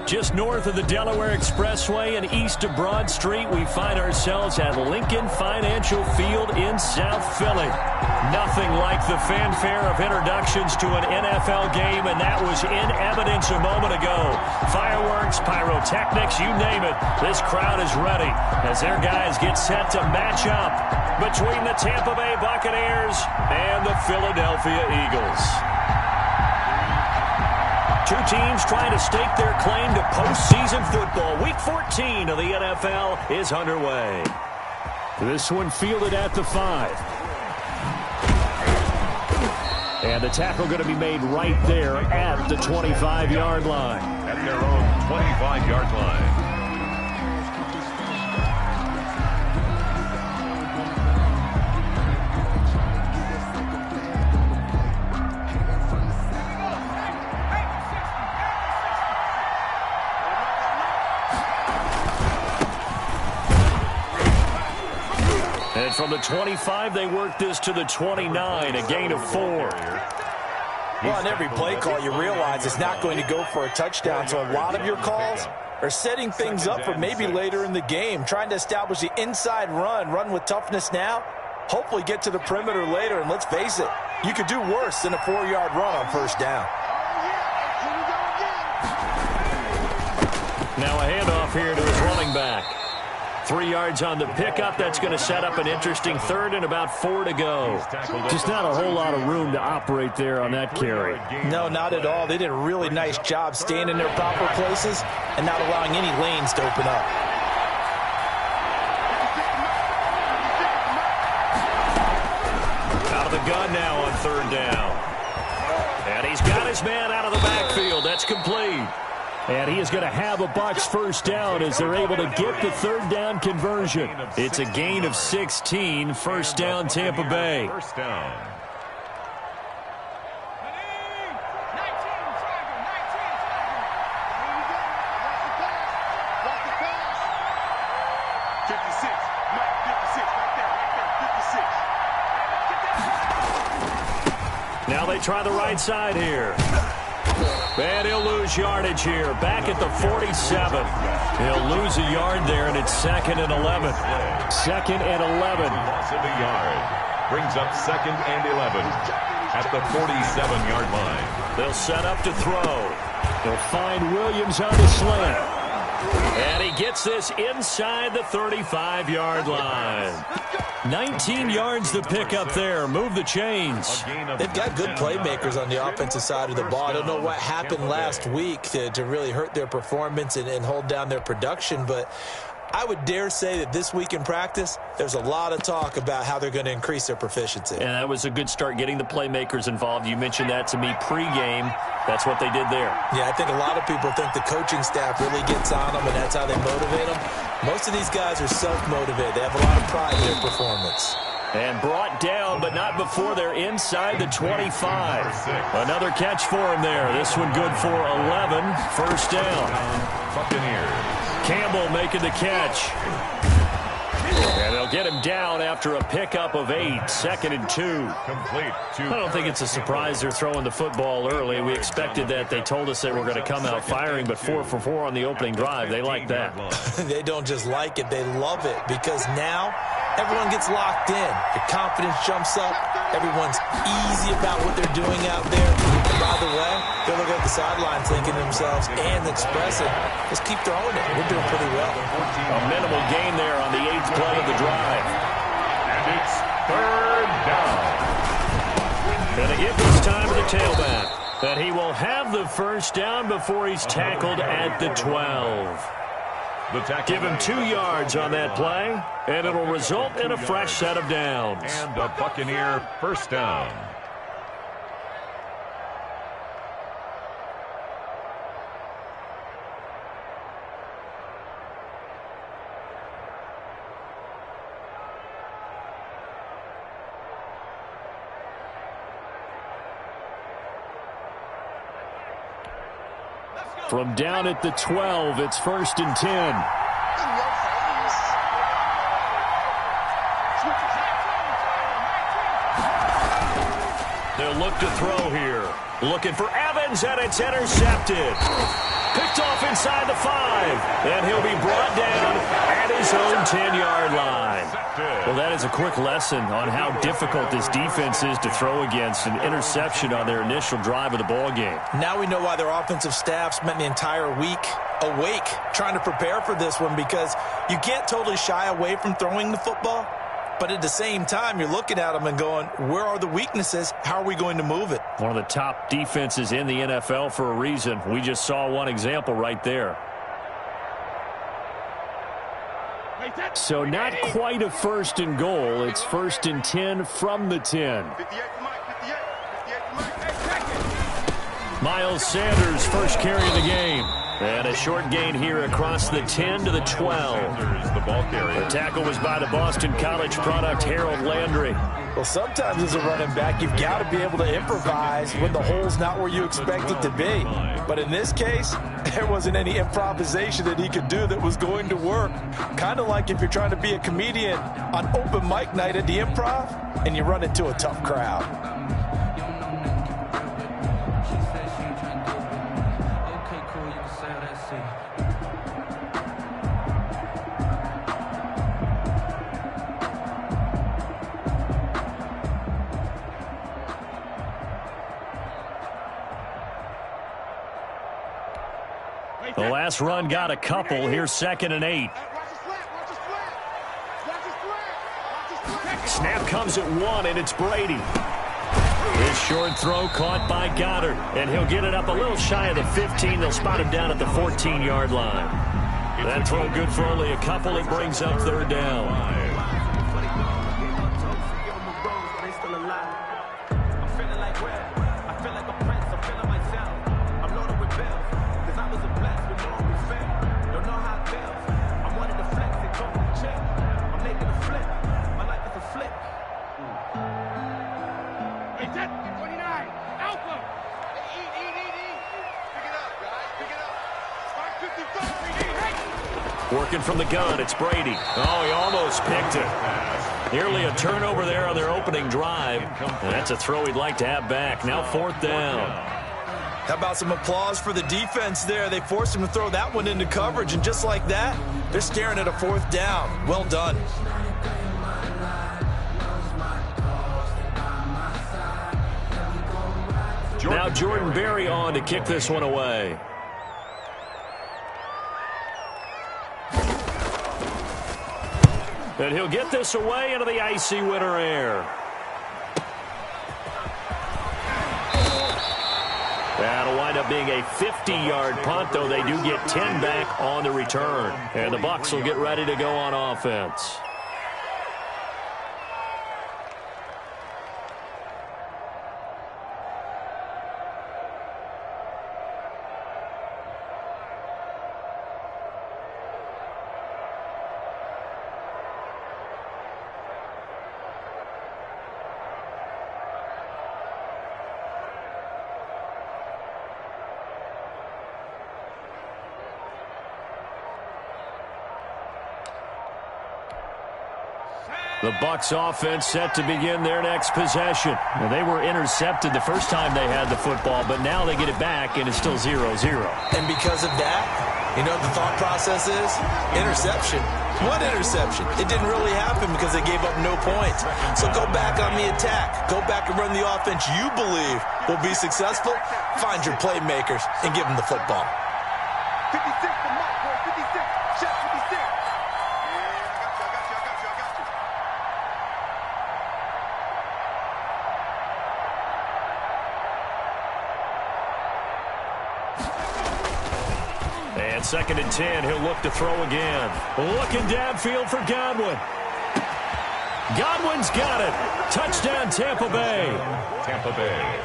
Just north of the Delaware Expressway and east of Broad Street, we find ourselves at Lincoln Financial Field in South Philly. Nothing like the fanfare of introductions to an NFL game, and that was in evidence a moment ago. Fireworks, pyrotechnics, you name it. This crowd is ready as their guys get set to match up between the Tampa Bay Buccaneers and the Philadelphia Eagles. Two teams trying to stake their claim to postseason football. Week 14 of the NFL is underway. This one fielded at the 5. And the tackle going to be made right there at the 25-yard line. At their own 25-yard line. And from the 25, they work this to the 29, a gain of 4. Well, on every play call, you realize it's not going to go for a touchdown, so a lot of your calls are setting things up for maybe later in the game, trying to establish the inside run with toughness now, hopefully get to the perimeter later, and let's face it, you could do worse than a 4-yard run on first down. Now a handoff here to his running back. 3 yards on the pickup. That's going to set up an interesting third and about 4 to go. Just not a whole lot of room to operate there on that carry. No, not at all. They did a really nice job staying in their proper places and not allowing any lanes to open up. Out of the gun now on third down. And he's got his man out of the backfield. That's complete. And he is going to have a Bucs first down as they're able to get the third down conversion. It's a gain of 16, first down Tampa Bay. First down. Now they try the right side here. And he'll lose yardage here. Back at the 47. He'll lose a yard there, and it's 2nd and 11. 2nd and 11. Loss of a yard. Brings up 2nd and 11 at the 47-yard line. They'll set up to throw. They'll find Williams on the slant. And he gets this inside the 35-yard line. 19 yards to pick up there. Move the chains. They've got good playmakers on the offensive side of the ball. I don't know what happened last week to really hurt their performance and hold down their production, but I would dare say that this week in practice, there's a lot of talk about how they're going to increase their proficiency. And that was a good start, getting the playmakers involved. You mentioned that to me pregame. That's what they did there. Yeah, I think a lot of people think the coaching staff really gets on them, and that's how they motivate them. Most of these guys are self-motivated. They have a lot of pride in their performance. And brought down, but not before they're inside the 25. Another catch for him there. This one good for 11. First down. Buccaneers. Campbell making the catch. And they'll get him down after a pickup of 8. 2nd and 2. Complete. I don't think it's a surprise they're throwing the football early. We expected that. They told us they were going to come out firing, but 4 for 4 on the opening drive. They like that. They don't just like it. They love it because now everyone gets locked in. Your confidence jumps up. Everyone's easy about what they're doing out there. And by the way, they look at the sidelines thinking to themselves and expressing, just keep throwing it. We're doing pretty well. A minimal gain there on the 8th play of the drive. And it's third down. And they give this time to the tailback. That he will have the first down before he's tackled at the 12. Give him 2 yards on that play, and it'll result in a fresh set of downs. And a Buccaneer first down. From down at the 12, it's 1st and 10. They'll look to throw here. Looking for Evans, and it's intercepted. Picked off inside the 5. And he'll be brought down at his own 10-yard line. Well, that is a quick lesson on how difficult this defense is to throw against. An interception on their initial drive of the ball game. Now we know why their offensive staff spent the entire week awake trying to prepare for this one, because you can't totally shy away from throwing the football. But at the same time, you're looking at them and going, where are the weaknesses? How are we going to move it? One of the top defenses in the NFL for a reason. We just saw one example right there. So not quite a 1st and goal. It's 1st and 10 from the 10. Miles Sanders first carry of the game. And a short gain here across the 10 to the 12. The tackle was by the Boston College product, Harold Landry. Well, sometimes as a running back, you've got to be able to improvise when the hole's not where you expect it to be. But in this case, there wasn't any improvisation that he could do that was going to work. Kind of like if you're trying to be a comedian on open mic night at the Improv and you run into a tough crowd. The last run got a couple. Here's 2nd and 8. Snap comes at 1, and it's Brady. His short throw caught by Goddard, and he'll get it up a little shy of the 15. They'll spot him down at the 14-yard line. That throw good for only a couple. It brings up 3rd down. Working from the gun, it's Brady. Oh, he almost picked it. Nearly a turnover there on their opening drive. And that's a throw he'd like to have back. Now 4th down. How about some applause for the defense there? They forced him to throw that one into coverage, and just like that, they're staring at a 4th down. Well done. Now Jordan Berry on to kick this one away. And he'll get this away into the icy winter air. That'll wind up being a 50-yard punt, though they do get 10 back on the return. And the Bucs will get ready to go on offense. The Bucs offense set to begin their next possession. Well, they were intercepted the first time they had the football, but now they get it back, and it's still 0-0. And because of that, you know what the thought process is? Interception. What interception? It didn't really happen because they gave up no points. So go back on the attack. Go back and run the offense you believe will be successful. Find your playmakers and give them the football. 56 for Mike, boy. 56. Shot 56. And 2nd and 10, he'll look to throw again. Looking downfield for Godwin. Godwin's got it. Touchdown, Tampa Bay. Tampa Bay.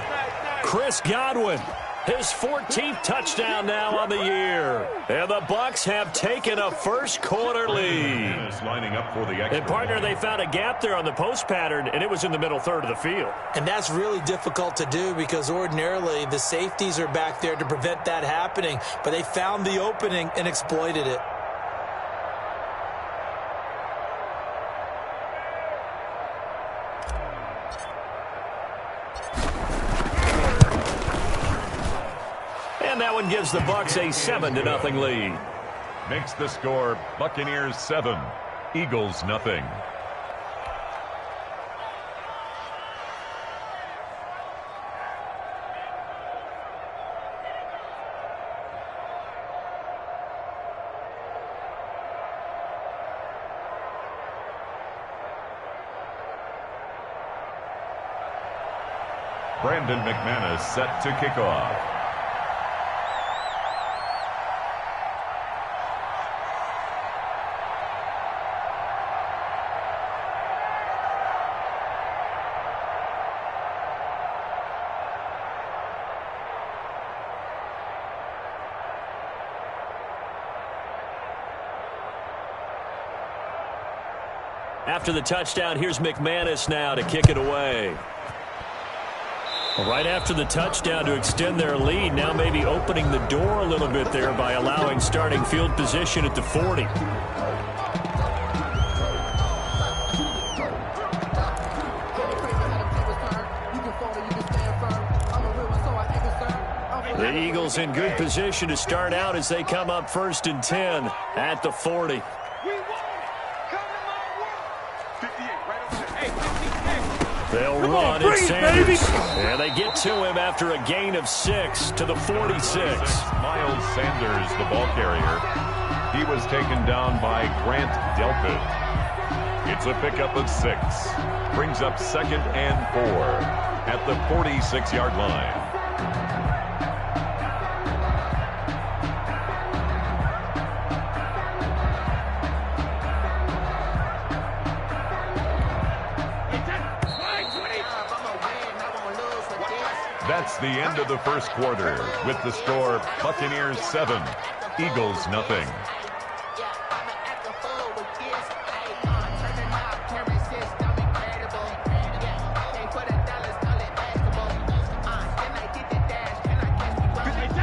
Chris Godwin, his 14th touchdown now on the year. And the Bucs have taken a first-quarter lead. Lining up for the extra And, partner, they found a gap there on the post pattern, and it was in the middle third of the field. And that's really difficult to do because ordinarily the safeties are back there to prevent that happening. But they found the opening and exploited it. And that one gives the Bucs a 7-0 lead. Makes the score Buccaneers 7, Eagles nothing. Brandon McManus set to kick off. After the touchdown, here's McManus now to kick it away. Right after the touchdown to extend their lead, now maybe opening the door a little bit there by allowing starting field position at the 40. The Eagles in good position to start out as they come up 1st and 10 at the 40. They'll run at Sanders. And they get to him after a gain of 6 to the 46. Miles Sanders, the ball carrier. He was taken down by Grant Delpit. It's a pickup of 6. Brings up 2nd and 4 at the 46-yard line. That's the end of the first quarter with the score Buccaneers 7, Eagles nothing.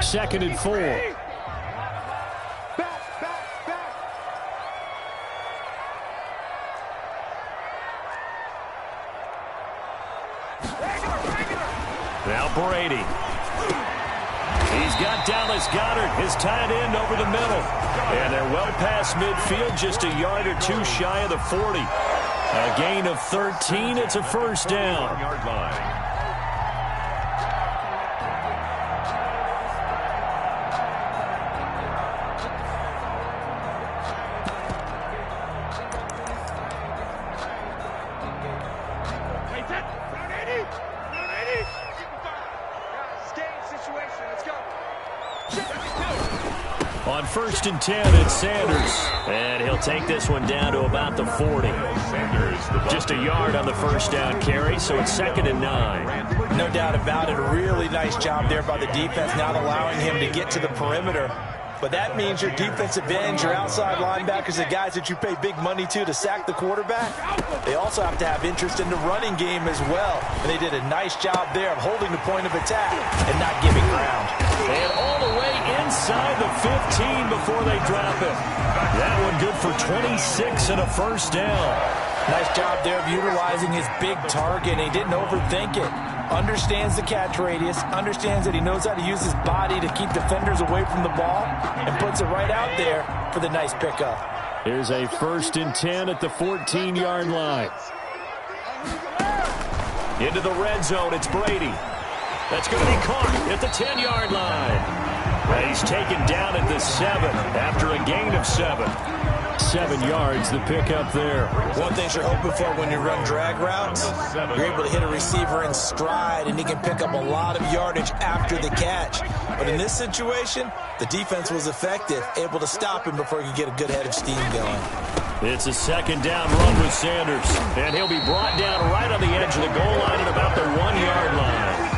Second and 4. Now Brady. He's got Dallas Goedert, his tight end, over the middle. And they're well past midfield, just a yard or two shy of the 40. A gain of 13. It's a first down. Yard line. On 1st and 10, it's Sanders. And he'll take this one down to about the 40. Just a yard on the first down carry, so it's 2nd and 9. No doubt about it. A really nice job there by the defense, not allowing him to get to the perimeter. But that means your defensive ends, your outside linebackers, the guys that you pay big money to sack the quarterback, they also have to have interest in the running game as well. And they did a nice job there of holding the point of attack and not giving ground. And all the way inside the 15 before they drop it. That one good for 26 and a first down. Nice job there of utilizing his big target. He didn't overthink it. Understands the catch radius, understands that he knows how to use his body to keep defenders away from the ball, and puts it right out there for the nice pickup. Here's a 1st and 10 at the 14-yard line. Into the red zone, it's Brady. That's going to be caught at the 10-yard line. He's taken down at the 7 after a gain of 7. 7 yards, the pickup there. One thing you're hoping for when you run drag routes, you're able to hit a receiver in stride, and he can pick up a lot of yardage after the catch. But in this situation, the defense was effective, able to stop him before he could get a good head of steam going. It's a 2nd down run with Sanders, and he'll be brought down right on the edge of the goal line at about the 1-yard line.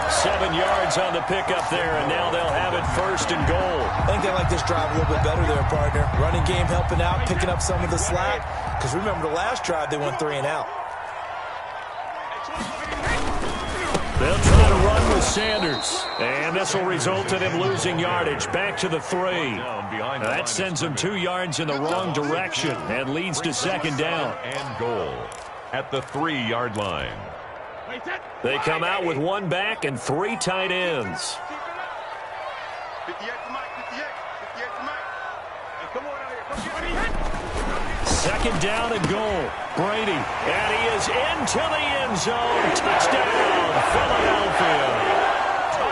7 yards on the pickup there, and now they'll have it 1st and goal. I think they like this drive a little bit better there, partner. Running game helping out, picking up some of the slack. Because remember the last drive, they went 3 and out. They'll try to run with Sanders, and this will result in him losing yardage back to the 3. That sends him 2 yards in the wrong direction and leads to 2nd down. And goal at the 3-yard line. They come out with 1 back and 3 tight ends. Second down and goal. Brady. And he is into the end zone. Touchdown, Philadelphia.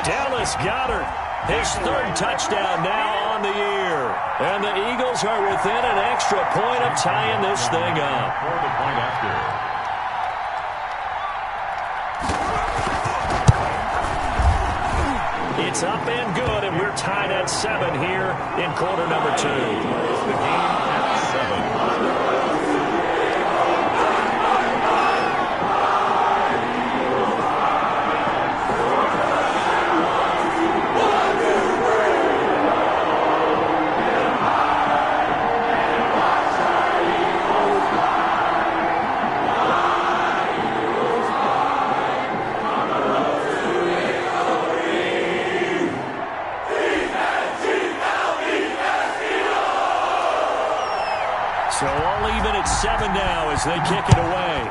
Dallas Goedert, his third touchdown now on the year. And the Eagles are within an extra point of tying this thing up. For the point after. It's up and good, and we're tied at 7 here in quarter number 2. The game at 7. So all even at 7 now as they kick it away.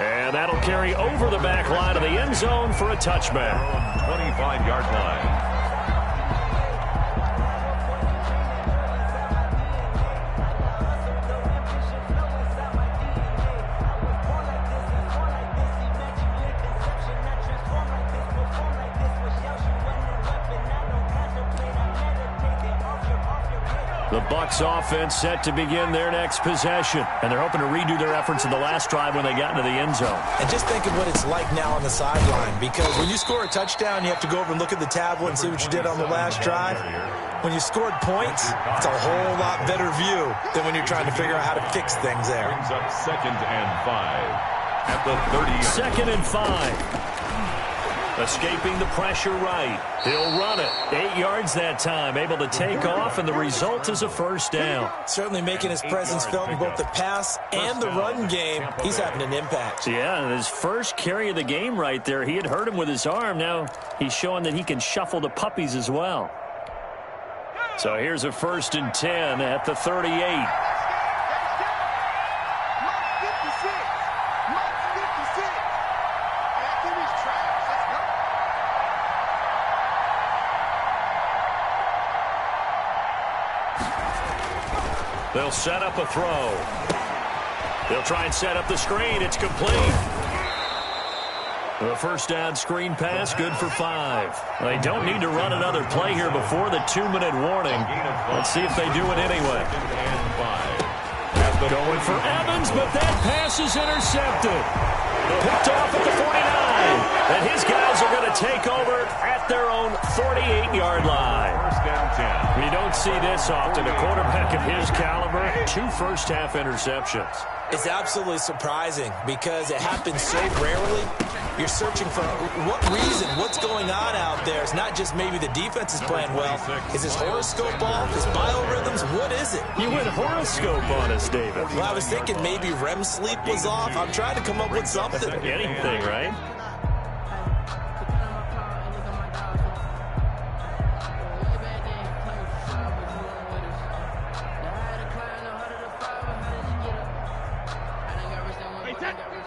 And that'll carry over the back line of the end zone for a touchback. 25-yard line. The Bucs offense set to begin their next possession. And they're hoping to redo their efforts in the last drive when they got into the end zone. And just think of what it's like now on the sideline. Because when you score a touchdown, you have to go over and look at the tablet and see what you did on the last drive. When you scored points, it's a whole lot better view than when you're trying to figure out how to fix things there. Brings up 2nd and 5 at the 30. 2nd and 5. Escaping the pressure right. He'll run it. 8 yards that time. Able to take off, and the result is a first down. Certainly making his presence felt in both the pass and the run game. He's having an impact. Yeah, his first carry of the game right there. He had hurt him with his arm. Now he's showing that he can shuffle the puppies as well. So here's a 1st and 10 at the 38. They'll set up a throw. They'll try and set up the screen. It's complete. The first down screen pass, good for 5. They don't need to run another play here before the 2-minute warning. Let's see if they do it anyway. Going for Evans, but that pass is intercepted. Picked off at the 49. And his guys are going to take over at their own 48-yard line. 1st and 10. We don't see this often. A quarterback of his caliber, 2 first-half interceptions. It's absolutely surprising because it happens so rarely. You're searching for what reason, what's going on out there. It's not just maybe the defense is playing well. Is his horoscope off? His biorhythms? What is it? You went horoscope on us, David. Well, I was thinking maybe REM sleep was off. I'm trying to come up with something. Anything, right?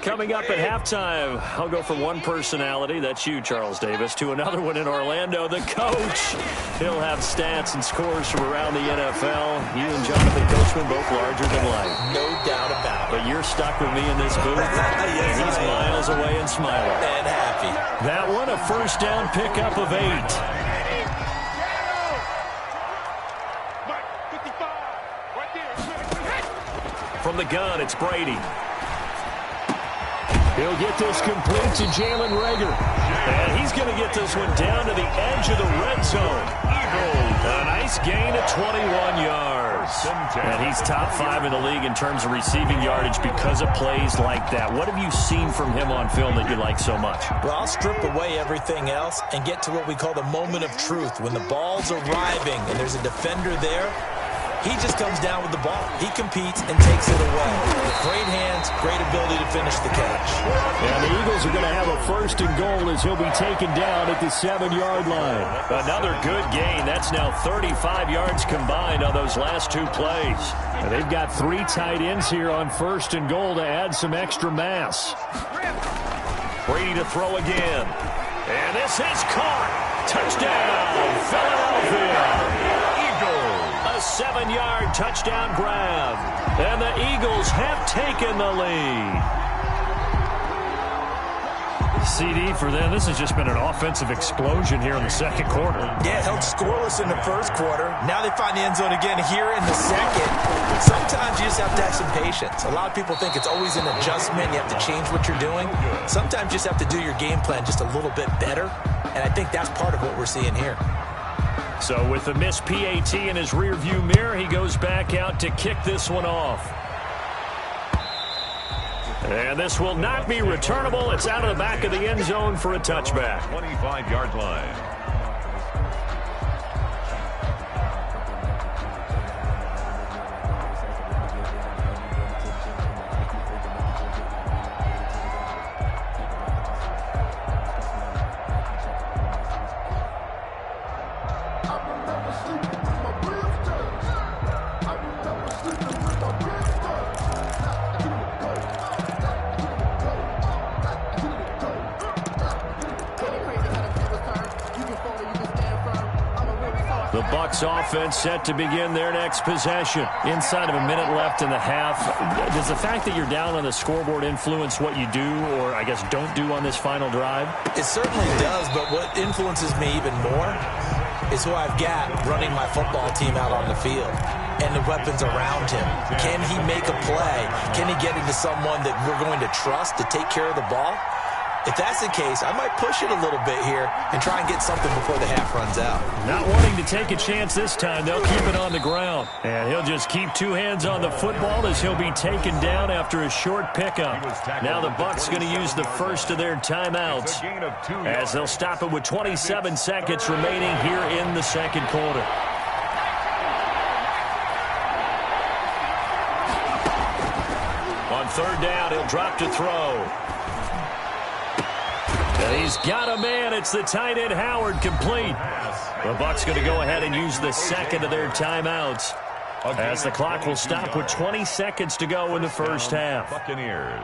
Coming up at halftime, I'll go from one personality, that's you, Charles Davis, to another one in Orlando, the coach. He'll have stats and scores from around the NFL. You and Jonathan Coachman both larger than life. No doubt about it. But you're stuck with me in this booth. Yes, He's miles away and smiling. And happy. That one, a first down pickup of 8. From the gun, it's Brady. He'll get this complete to Jalen Reagor. And he's going to get this one down to the edge of the red zone. A nice gain of 21 yards. And he's top 5 in the league in terms of receiving yardage because of plays like that. What have you seen from him on film that you like so much? Well, I'll strip away everything else and get to what we call the moment of truth. When the ball's arriving and there's a defender there, he just comes down with the ball. He competes and takes it away. Great hands, great ability to finish the catch. And the Eagles are going to have a 1st and goal as he'll be taken down at the 7-yard line. Another good gain. That's now 35 yards combined on those last 2 plays. And they've got 3 tight ends here on 1st and goal to add some extra mass. Brady to throw again. And this is caught. Touchdown, Philadelphia. Eagles. A 7-yard touchdown grab. And the Eagles have taken the lead. CD for them. This has just been an offensive explosion here in the second quarter. Yeah, held scoreless in the first quarter. Now they find the end zone again here in the second. Sometimes you just have to have some patience. A lot of people think it's always an adjustment. You have to change what you're doing. Sometimes you just have to do your game plan just a little bit better. And I think that's part of what we're seeing here. So with the missed PAT in his rearview mirror, he goes back out to kick this one off. And this will not be returnable. It's out of the back of the end zone for a touchback. 25-yard line. The Bucs offense set to begin their next possession. Inside of a minute left in the half. Does the fact that you're down on the scoreboard influence what you do or, I guess, don't do on this final drive? It certainly does, but what influences me even more is who I've got running my football team out on the field and the weapons around him. Can he make a play? Can he get into someone that we're going to trust to take care of the ball? If that's the case, I might push it a little bit here and try and get something before the half runs out. Not wanting to take a chance this time, they'll keep it on the ground. And he'll just keep two hands on the football as he'll be taken down after a short pickup. Now the Bucs going to use the first of their timeouts as they'll stop it with 27 seconds remaining here in the second quarter. On third down, he'll drop to throw. And he's got a man. It's the tight end Howard, complete. The Bucs going to go ahead and use the second of their timeouts as the clock will stop with 20 seconds to go in the first half. Buccaneers.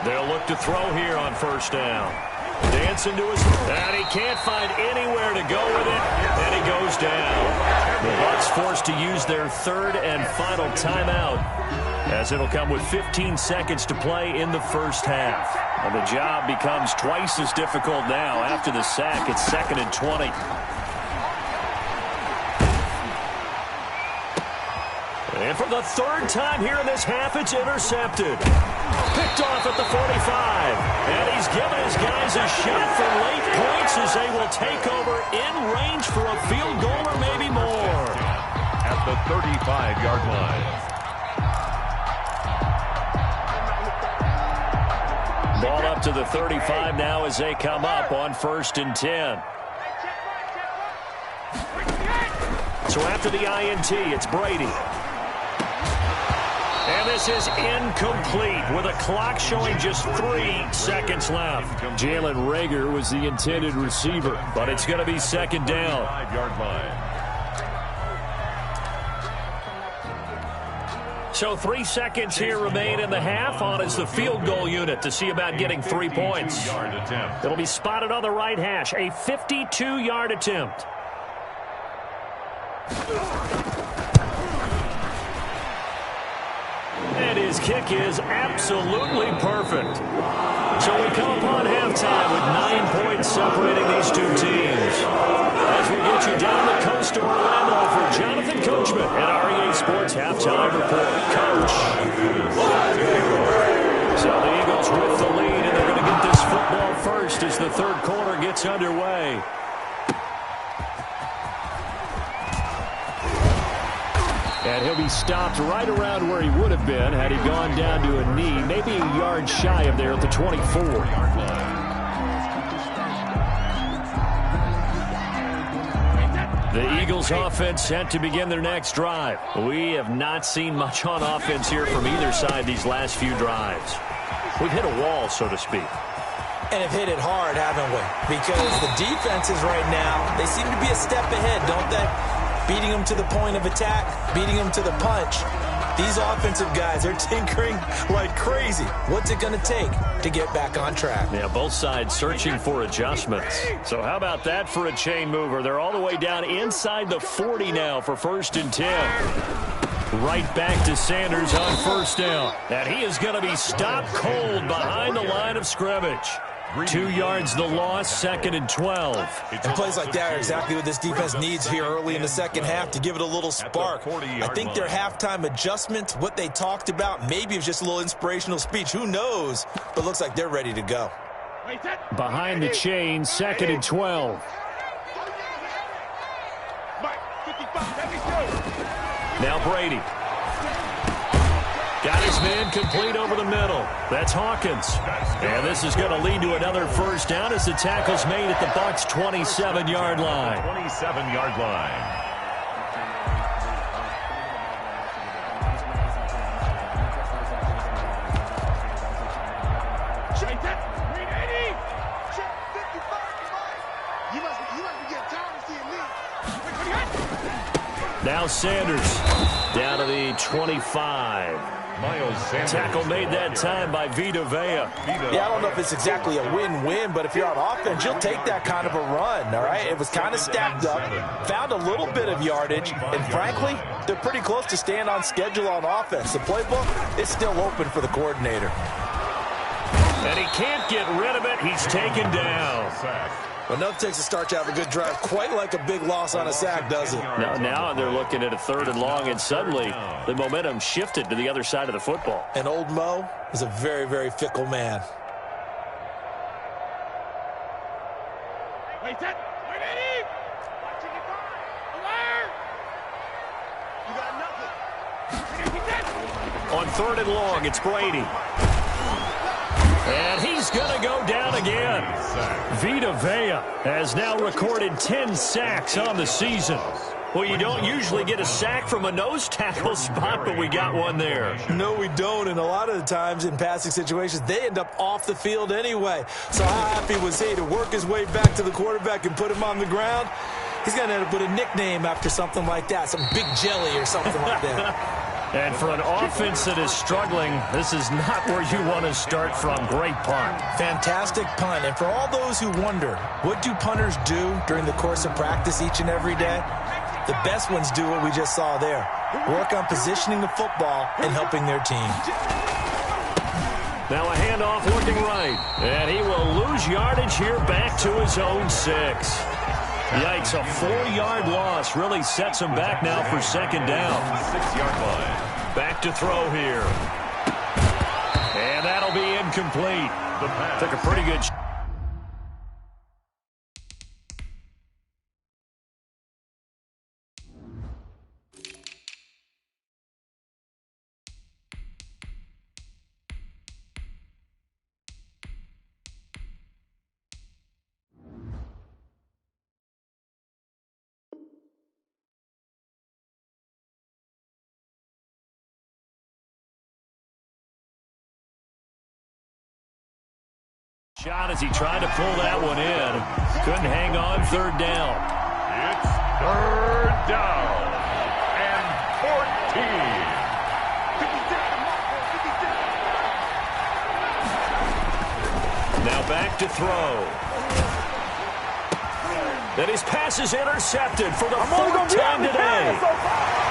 They'll look to throw here on first down. Dancing to his, and he can't find anywhere to go with it, and he goes down. The Bucs forced to use their third and final timeout as it'll come with 15 seconds to play in the first half. And the job becomes twice as difficult now after the sack. It's 2nd and 20. And for the third time here in this half, it's intercepted. Picked off at the 45. And he's given his guys a shot for late points as they will take over in range for a field goal or maybe more. At the 35-yard line. Ball up to the 35 now as they come up on 1st and 10. So after the INT, it's Brady. And this is incomplete with a clock showing just 3 seconds left. Jalen Reagor was the intended receiver, but it's going to be 2nd down. 5-yard line. So 3 seconds here remain in the half. On is the field goal unit to see about getting 3 points. It'll be spotted on the right hash. A 52-yard attempt. And his kick is absolutely perfect. So we come upon halftime with 9 points separating these two teams. As we get you down the coast to Orlando for Jonathan Coachman at REA Sports Halftime Report. Coach. So the Eagles with the lead, and they're going to get this football first as the third quarter gets underway. And he'll be stopped right around where he would have been had he gone down to a knee, maybe a yard shy of there at the 24-yard line. The Eagles offense set to begin their next drive. We have not seen much on offense here from either side these last few drives. We've hit a wall, so to speak. And have hit it hard, haven't we? Because the defenses right now, they seem to be a step ahead, don't they? Beating them to the point of attack, beating them to the punch. These offensive guys are tinkering like crazy. What's it going to take to get back on track? Yeah, both sides searching for adjustments. So how about that for a chain mover? They're all the way down inside the 40 now for 1st and 10. Right back to Sanders on 1st down. And he is going to be stopped cold behind the line of scrimmage. 2 yards the loss, 2nd and 12. And plays like that are exactly what this defense needs here early in the second half to give it a little spark. I think their halftime adjustments, what they talked about, maybe it was just a little inspirational speech. Who knows? But looks like they're ready to go. Behind the chain, 2nd and 12. Now Brady. Got his man complete over the middle. That's Hawkins. And this is going to lead to another 1st down as the tackle's made at the Bucs' 27-yard line. 27-yard line. Now Sanders down to the 25. Miles Sanders. Tackle made that time by Vita Vea. Yeah, I don't know if it's exactly a win-win, but if you're on offense, you'll take that kind of a run, all right? It was kind of stacked up, found a little bit of yardage, and frankly, they're pretty close to staying on schedule on offense. The playbook is still open for the coordinator. And he can't get rid of it. He's taken down. Well, nothing takes a start to have a good drive quite like a big loss on a sack, does it? Now they're looking at a 3rd and long, and suddenly the momentum shifted to the other side of the football. And old Mo is a very, very fickle man. On 3rd and long, it's Brady. And he's going to go down again. Vita Vea has now recorded 10 sacks on the season. Well, you don't usually get a sack from a nose tackle spot, but we got one there. No, we don't, and a lot of the times in passing situations, they end up off the field anyway. So how happy was he to work his way back to the quarterback and put him on the ground? He's going to end up with a nickname after something like that, some Big Jelly or something like that. And for an offense that is struggling, this is not where you want to start from. Great punt. Fantastic punt. And for all those who wonder, what do punters do during the course of practice each and every day? The best ones do what we just saw there. Work on positioning the football and helping their team. Now a handoff looking right. And he will lose yardage here back to his own 6. Yikes, a 4-yard loss really sets him back now for 2nd down. 6-yard line. Back to throw here. And that'll be incomplete. Took a pretty good shot. Shot as he tried to pull that one in. Couldn't hang on. 3rd down. It's 3rd down and 14. Now back to throw. And his pass is intercepted for the 4th time today.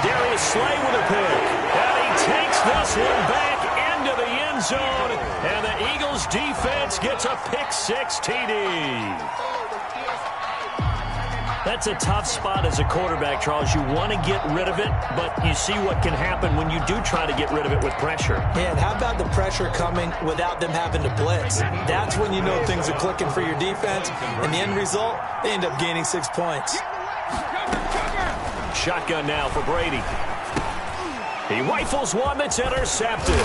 Darius Slay with a pick. And he takes this one back into the end zone. And the Eagles defense gets a pick-6 TD. That's a tough spot as a quarterback, Charles. You want to get rid of it, but you see what can happen when you do try to get rid of it with pressure. Yeah, and how about the pressure coming without them having to blitz? That's when you know things are clicking for your defense. And the end result, they end up gaining 6 points. Shotgun now for Brady. He rifles one that's intercepted.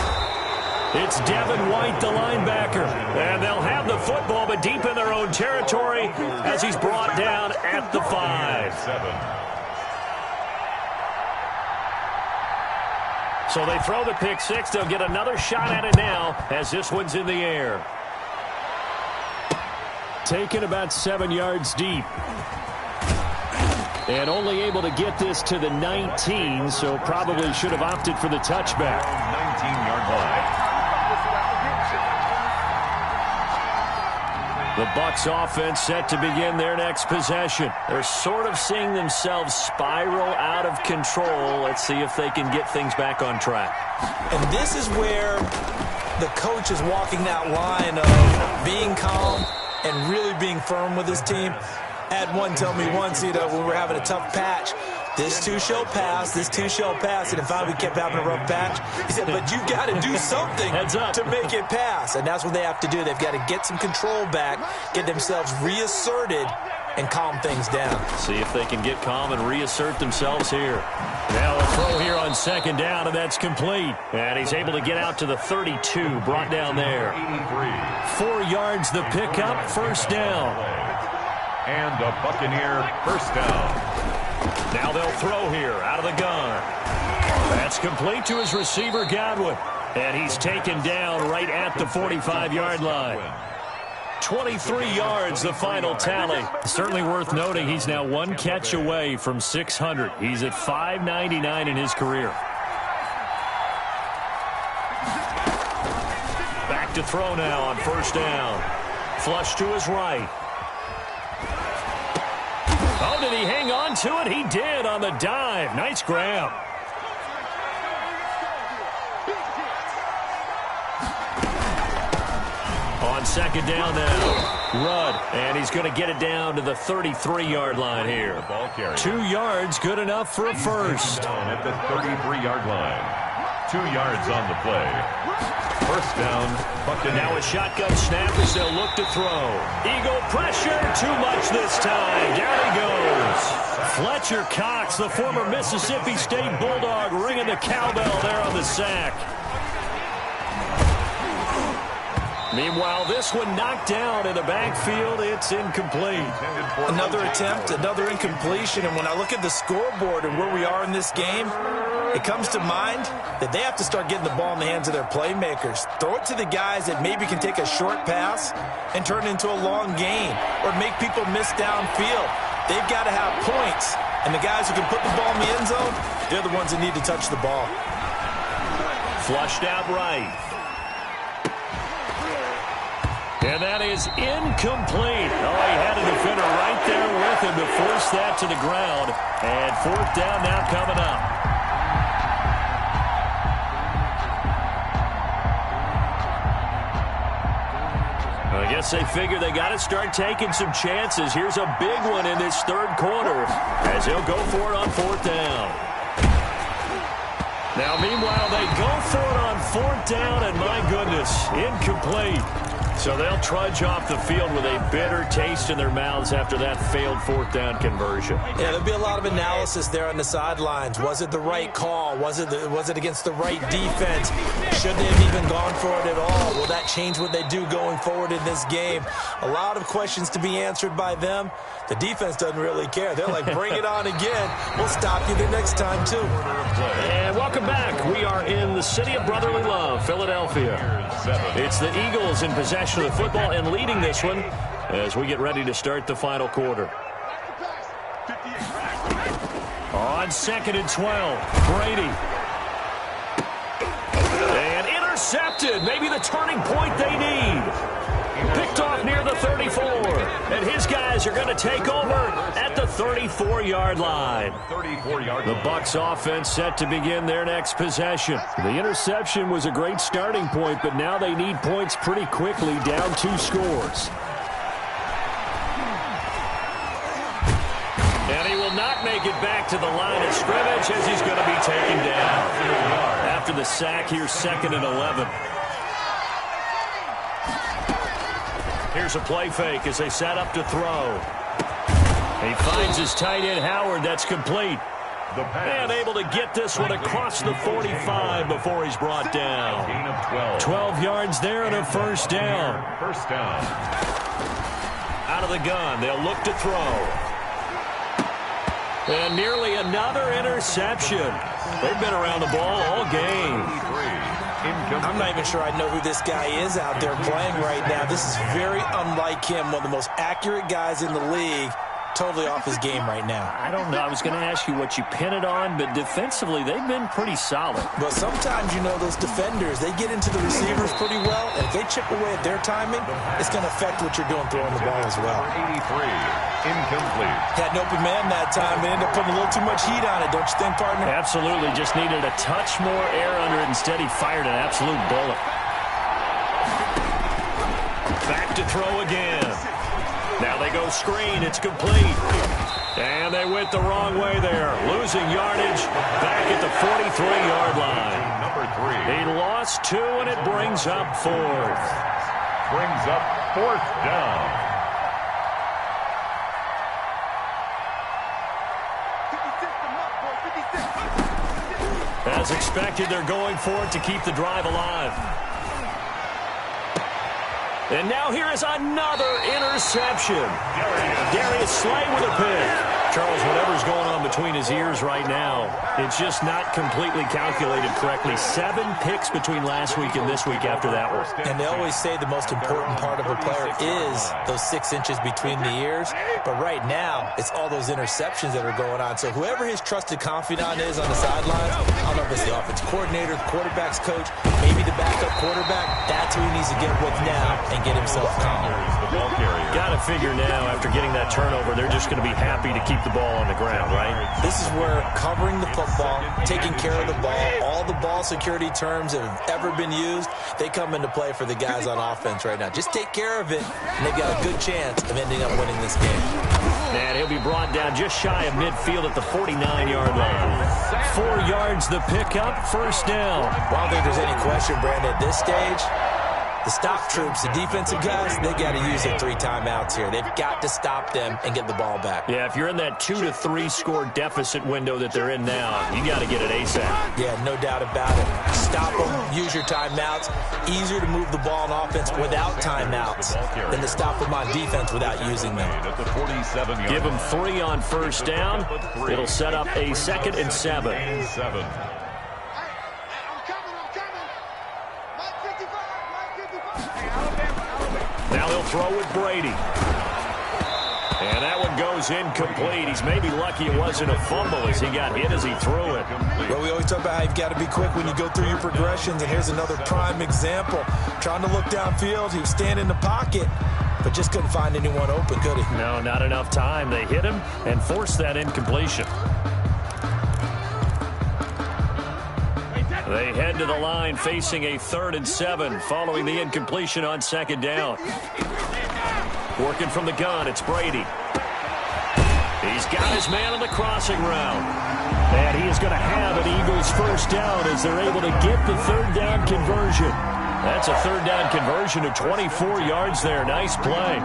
It's Devin White, the linebacker. And they'll have the football, but deep in their own territory as he's brought down at the 5. So they throw the pick-6. They'll get another shot at it now as this one's in the air. taken about 7 yards deep. And only able to get this to the 19, so probably should have opted for the touchback. 19-yard line. The Bucs offense set to begin their next possession. They're sort of seeing themselves spiral out of control. Let's see if they can get things back on track. And this is where the coach is walking that line of being calm and really being firm with his team. I had one tell me once, when we were having a tough patch, this too shall pass, this too shall pass. And if we kept having a rough patch, he said, but you've got to do something to make it pass. And that's what they have to do. They've got to get some control back, get themselves reasserted, and calm things down. See if they can get calm and reassert themselves here. Now a throw here on second down, and that's complete. And he's able to get out to the 32, brought down there. 4 yards the pickup, first down. And a Buccaneer first down. Now they'll throw here out of the gun. That's complete to his receiver, Godwin. And he's taken down right at the 45-yard line. 23 yards, the final tally. Certainly worth noting he's now 1 catch away from 600. He's at 599 in his career. Back to throw now on first down. Flush to his right. Oh, did he hang on to it? He did on the dive. Nice grab. On second down now, Rudd, and he's going to get it down to the 33-yard line here. 2 yards, good enough for a first. Down at the 33-yard line. 2 yards on the play. First down, Buccaneers. Now a shotgun snap as they'll look to throw. Eagle pressure, too much this time. Down he goes. Fletcher Cox, the former Mississippi State Bulldog, ringing the cowbell there on the sack. Meanwhile, this one knocked down in the backfield. It's incomplete. Another attempt, another incompletion. And when I look at the scoreboard and where we are in this game, it comes to mind that they have to start getting the ball in the hands of their playmakers. Throw it to the guys that maybe can take a short pass and turn it into a long gain or make people miss downfield. They've got to have points. And the guys who can put the ball in the end zone, they're the ones that need to touch the ball. Flushed out right. And that is incomplete. Oh, he had a defender right there with him to force that to the ground. And fourth down now coming up. I guess they figure they got to start taking some chances. Here's a big one in this third quarter as he'll go for it on fourth down. Now, meanwhile, they go for it on fourth down, and my goodness, incomplete. So they'll trudge off the field with a bitter taste in their mouths after that failed fourth down conversion. Yeah, there'll be a lot of analysis there on the sidelines. Was it the right call? Was it against the right defense? Should they have even gone for it at all? Will that change what they do going forward in this game? A lot of questions to be answered by them. The defense doesn't really care. They're like, bring it on again. We'll stop you the next time, too. And welcome back. We are in the city of brotherly love, Philadelphia. It's the Eagles in possession of the football and leading this one as we get ready to start the final quarter. On 2nd and 12, Brady. And intercepted. Maybe the turning point they need. Picked off near the 34. And his guys are going to take over at the 34-yard line. The Bucs offense set to begin their next possession. The interception was a great starting point, but now they need points pretty quickly, down 2 scores. And he will not make it back to the line of scrimmage as he's going to be taken down. After the sack, here's 2nd and 11. Here's a play fake as they set up to throw. He finds his tight end, Howard. That's complete. And able to get this one across the 45 before he's brought down. 12 yards there and a first down. Out of the gun, they'll look to throw. And nearly another interception. They've been around the ball all game. I'm not even sure I know who this guy is out there playing right now. This is very unlike him, one of the most accurate guys in the league. Totally off his game right now. I don't know. I was going to ask you what you pin it on, but defensively, they've been pretty solid. But sometimes, you know, those defenders, they get into the receivers pretty well, and if they chip away at their timing, it's going to affect what you're doing throwing the ball as well. 83, incomplete. Had an open man that time, but ended up putting a little too much heat on it, don't you think, partner? Absolutely. Just needed a touch more air under it. Instead, he fired an absolute bullet. Back to throw again. Now they go screen. It's complete. And they went the wrong way there. Losing yardage back at the 43-yard line. Number 3. He lost 2, and it brings up 4th. Brings up 4th down. As expected, they're going for it to keep the drive alive. And now here is another interception. Darius Slay with a pick. Charles, whatever's going on between his ears right now, it's just not completely calculated correctly. 7 picks between last week and this week after that one. And they always say the most important part of a player is those 6 inches between the ears. But right now, it's all those interceptions that are going on. So whoever his trusted confidant is on the sidelines, I don't know if it's the offensive coordinator, the quarterback's coach, maybe the backup quarterback, that's who he needs to get with now and get himself calm. Got to figure now, after getting that turnover, they're just going to be happy to keep the ball on the ground, right? This is where covering the football, taking care of the ball, all the ball security terms that have ever been used, they come into play for the guys on offense right now. Just take care of it, and they've got a good chance of ending up winning this game. And he'll be brought down just shy of midfield at the 49-yard line. 4 yards the pickup, first down. Well, I don't think there's any question, Brandon, at this stage. The stop troops, the defensive guys, they got to use their 3 timeouts here. They've got to stop them and get the ball back. Yeah, if you're in that 2 to 3 score deficit window that they're in now, you got to get it ASAP. Yeah, no doubt about it. Stop them, use your timeouts. Easier to move the ball on offense without timeouts than to stop them on defense without using them. Give them 3 on first down. It'll set up a 2nd and 7. Now they'll throw with Brady. And that one goes incomplete. He's maybe lucky it wasn't a fumble as he got hit as he threw it. Well, we always talk about how you've got to be quick when you go through your progressions, and here's another prime example. Trying to look downfield, he was standing in the pocket, but just couldn't find anyone open, could he? No, not enough time. They hit him and forced that incompletion. They head to the line facing a 3rd and 7 following the incompletion on 2nd down. Working from the gun, it's Brady. He's got his man on the crossing route. And he is going to have an Eagles first down as they're able to get the 3rd down conversion. That's a 3rd down conversion of 24 yards there. Nice play.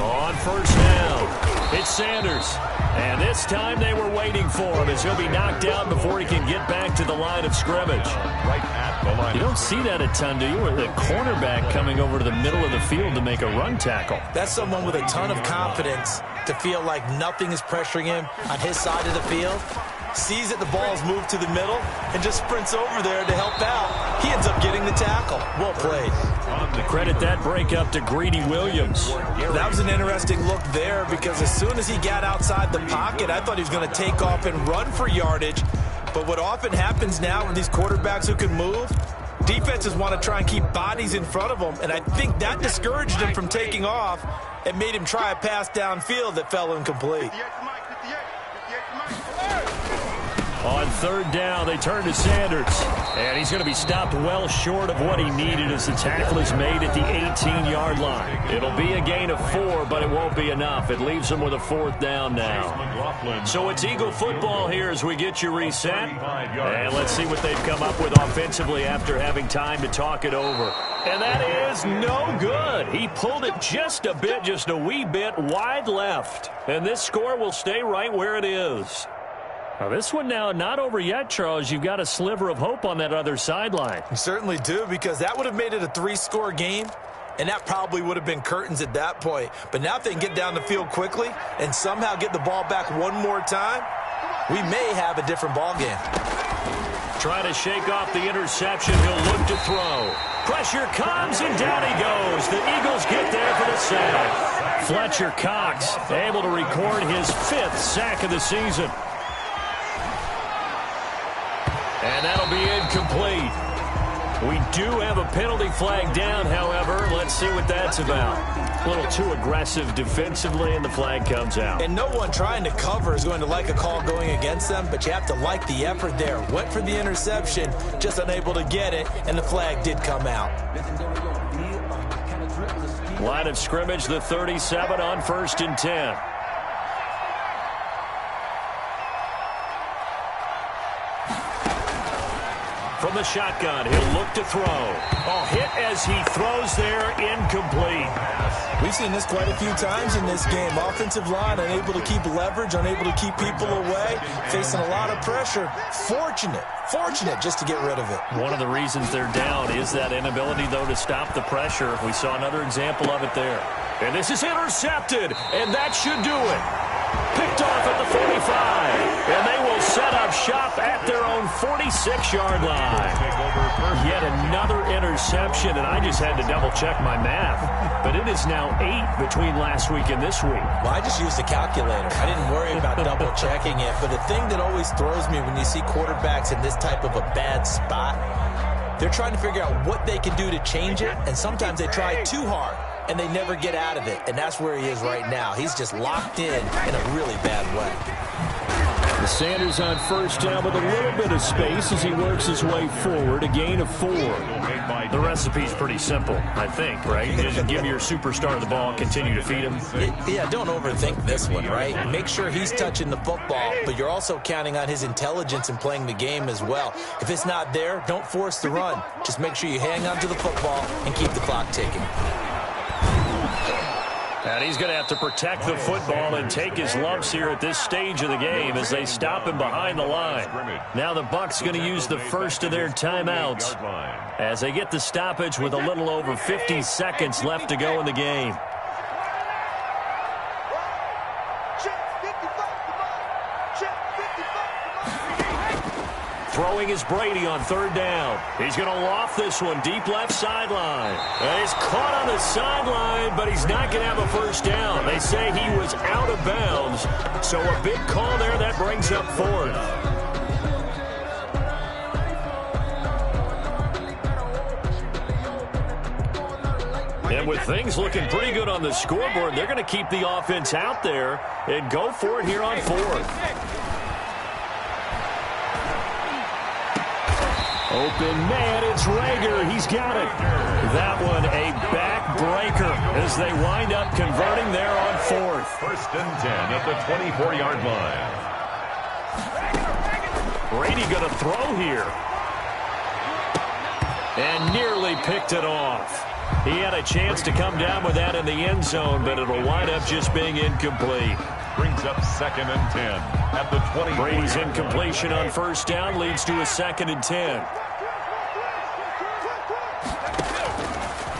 On first down, it's Sanders. And this time they were waiting for him as he'll be knocked out before he can get back to the line of scrimmage. Right at the line. You don't see that a ton, do you? Or the cornerback coming over to the middle of the field to make a run tackle. That's someone with a ton of confidence to feel like nothing is pressuring him on his side of the field. Sees that the ball's moved to the middle and just sprints over there to help out. He ends up getting the tackle. Well played. Credit that breakup to Greedy Williams. That was an interesting look there because as soon as he got outside the pocket, I thought he was going to take off and run for yardage. But what often happens now with these quarterbacks who can move, defenses want to try and keep bodies in front of them, and I think that discouraged him from taking off and made him try a pass downfield that fell incomplete. On 3rd down, they turn to Sanders. And he's going to be stopped well short of what he needed as the tackle is made at the 18-yard line. It'll be a gain of 4, but it won't be enough. It leaves him with a 4th down now. So it's Eagle football here as we get you reset. And let's see what they've come up with offensively after having time to talk it over. And that is no good. He pulled it just a bit, just a wee bit wide left. And this score will stay right where it is. Now this one now not over yet, Charles. You've got a sliver of hope on that other sideline. You certainly do, because that would have made it a 3-score game. and that probably would have been curtains at that point. But now if they can get down the field quickly and somehow get the ball back one more time, we may have a different ball game. Trying to shake off the interception. He'll look to throw. Pressure comes, and down he goes. The Eagles get there for the sack. Fletcher Cox able to record his 5th sack of the season. And that'll be incomplete. We do have a penalty flag down, however. Let's see what that's about. A little too aggressive defensively, and the flag comes out. And no one trying to cover is going to like a call going against them, but you have to like the effort there. Went for the interception, just unable to get it, and the flag did come out. Line of scrimmage, the 37 on 1st and 10. From the shotgun, he'll look to throw. Oh, hit as he throws there, incomplete. We've seen this quite a few times in this game. Offensive line unable to keep leverage, unable to keep people away, facing a lot of pressure. Fortunate just to get rid of it. One of the reasons they're down is that inability, though, to stop the pressure. We saw another example of it there. And this is intercepted, and that should do it. Picked off at the 45, and they will set up shop at their own 46-yard line. Yet another interception, and I just had to double-check my math. But it is now 8 between last week and this week. Well, I just used a calculator. I didn't worry about double-checking it. But the thing that always throws me when you see quarterbacks in this type of a bad spot, they're trying to figure out what they can do to change it, and sometimes they try too hard, and they never get out of it. And that's where he is right now. He's just locked in a really bad way. The Sanders on 1st down with a little bit of space as he works his way forward, a gain of 4. The recipe's pretty simple, I think, right? Just give your superstar the ball, continue to feed him. Yeah, don't overthink this one, right? Make sure he's touching the football, but you're also counting on his intelligence in playing the game as well. If it's not there, don't force the run. Just make sure you hang on to the football and keep the clock ticking. And he's going to have to protect the football and take his lumps here at this stage of the game as they stop him behind the line. Now the Bucs going to use the first of their timeouts as they get the stoppage with a little over 50 seconds left to go in the game. Throwing is Brady on 3rd down. He's going to loft this one deep left sideline. And he's caught on the sideline, but he's not going to have a 1st down. They say he was out of bounds. So a big call there that brings up 4th. And with things looking pretty good on the scoreboard, they're going to keep the offense out there and go for it here on 4th. Open man, it's Rager. He's got it. That one a backbreaker as they wind up converting there on 4th. 1st and 10 at the 24-yard line. Brady going to throw here. And nearly picked it off. He had a chance to come down with that in the end zone, but it'll wind up just being incomplete. Brings up 2nd and 10 at the 20. Brady's incompletion on 1st down leads to a 2nd and 10.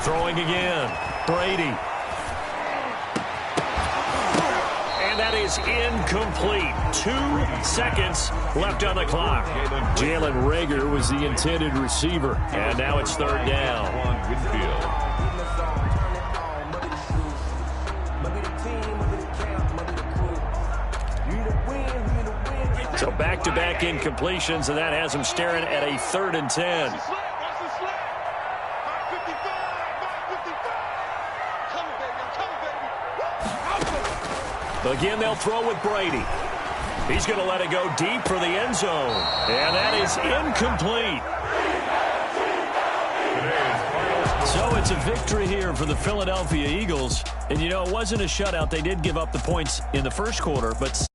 Throwing again. Brady. And that is incomplete. 2 seconds left on the clock. Jalen Rager was the intended receiver. And now it's 3rd down. So back-to-back incompletions, and that has him staring at a 3rd and 10. Again, they'll throw with Brady. He's going to let it go deep for the end zone. And that is incomplete. So it's a victory here for the Philadelphia Eagles. And, you know, it wasn't a shutout. They did give up the points in the 1st quarter, but